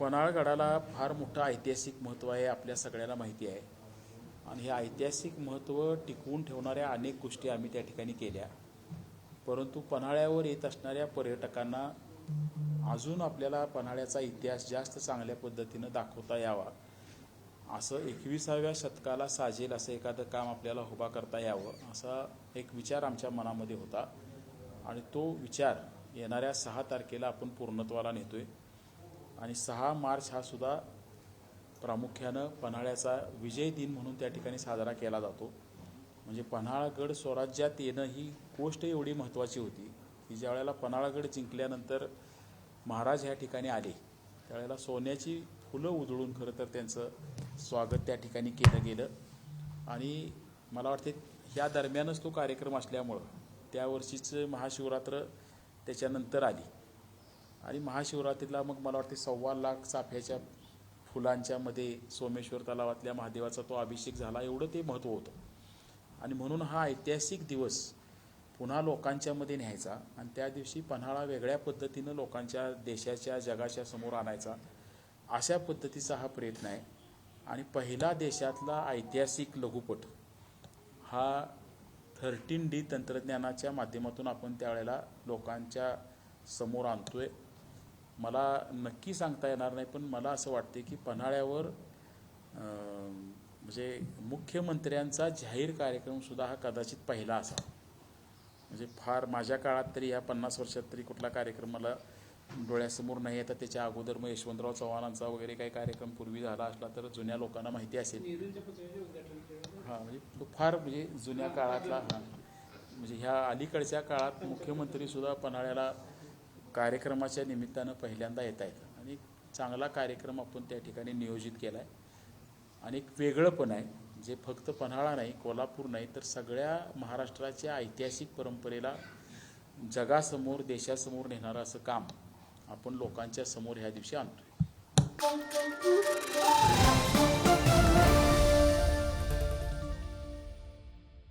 पन्हाळगडाला फार मोठं ऐतिहासिक महत्त्व आहे, आपल्या सगळ्यांना माहिती आहे. आणि हे ऐतिहासिक महत्त्व टिकवून ठेवणाऱ्या अनेक गोष्टी आम्ही त्या ठिकाणी केल्या. परंतु पन्हाळ्यावर येत असणाऱ्या पर्यटकांना अजून आपल्याला पन्हाळ्याचा इतिहास जास्त चांगल्या पद्धतीनं दाखवता यावा, असं 21व्या शतकाला साजेल असं एखादं काम आपल्याला उभा करता यावं, असा एक विचार आमच्या मनामध्ये होता. आणि तो विचार येणाऱ्या 6 तारखेला आपण पूर्णत्वाला नेतोय. आणि 6 मार्च हा सुद्धा प्रामुख्यानं पन्हाळ्याचा विजय दिन म्हणून त्या ठिकाणी साजरा केला जातो. म्हणजे पन्हाळगड स्वराज्यात येणं ही गोष्ट एवढी महत्त्वाची होती की ज्या वेळेला पन्हाळगड जिंकल्यानंतर महाराज ह्या ठिकाणी आले, त्यावेळेला सोन्याची फुलं उधळून खरं तर त्यांचं स्वागत त्या ठिकाणी केलं गेलं. आणि मला वाटते ह्या दरम्यानच तो कार्यक्रम असल्यामुळं त्या वर्षीच महाशिवरात्र त्याच्यानंतर आली. आणि महाशिवरात्रीला मग मला वाटते 1.25 लाख चाफ्याच्या फुलांच्या मध्ये सोमेश्वर तलावातल्या महादेवाचा तो अभिषेक झाला, एवढं ते महत्त्व होतं. आणि म्हणून हा ऐतिहासिक दिवस पुन्हा लोकांच्या मध्ये न्यायचा आणि त्या दिवशी पन्हाळा वेगळ्या पद्धतीनं लोकांच्या देशाच्या जगाच्या समोर आणायचा, अशा पद्धतीचा हा प्रयत्न आहे. आणि पहिला देशातला ऐतिहासिक लघुपट हा 13D तंत्रज्ञानाच्या माध्यमातून आपण त्यावेळेला लोकांच्या समोर आणतोय. मला नक्की सांगता येणार नाही, पण मला असं वाटते की पन्हाळ्यावर म्हणजे मुख्यमंत्र्यांचा जाहीर कार्यक्रमसुद्धा हा कदाचित पहिला असावा. म्हणजे फार माझ्या काळात तरी या 50 वर्षात तरी कुठला कार्यक्रम मला डोळ्यासमोर नाही येतात. त्याच्या अगोदर मग यशवंतराव चव्हाणांचा वगैरे काही कार्यक्रम पूर्वी झाला असला तर जुन्या लोकांना माहिती असेल. हां, म्हणजे तो फार म्हणजे जुन्या काळातला. हां, म्हणजे ह्या अलीकडच्या काळात मुख्यमंत्रीसुद्धा पन्हाळ्याला कार्यक्रमाच्या निमित्तानं पहिल्यांदा येत आहेत. आणि चांगला कार्यक्रम आपण त्या ठिकाणी नियोजित केला आहे. आणि एक वेगळं पण आहे, जे फक्त पन्हाळा नाही, कोल्हापूर नाही, तर सगळ्या महाराष्ट्राच्या ऐतिहासिक परंपरेला जगासमोर देशासमोर नेणारं असं काम आपण लोकांच्या समोर ह्या दिवशी आणतोय.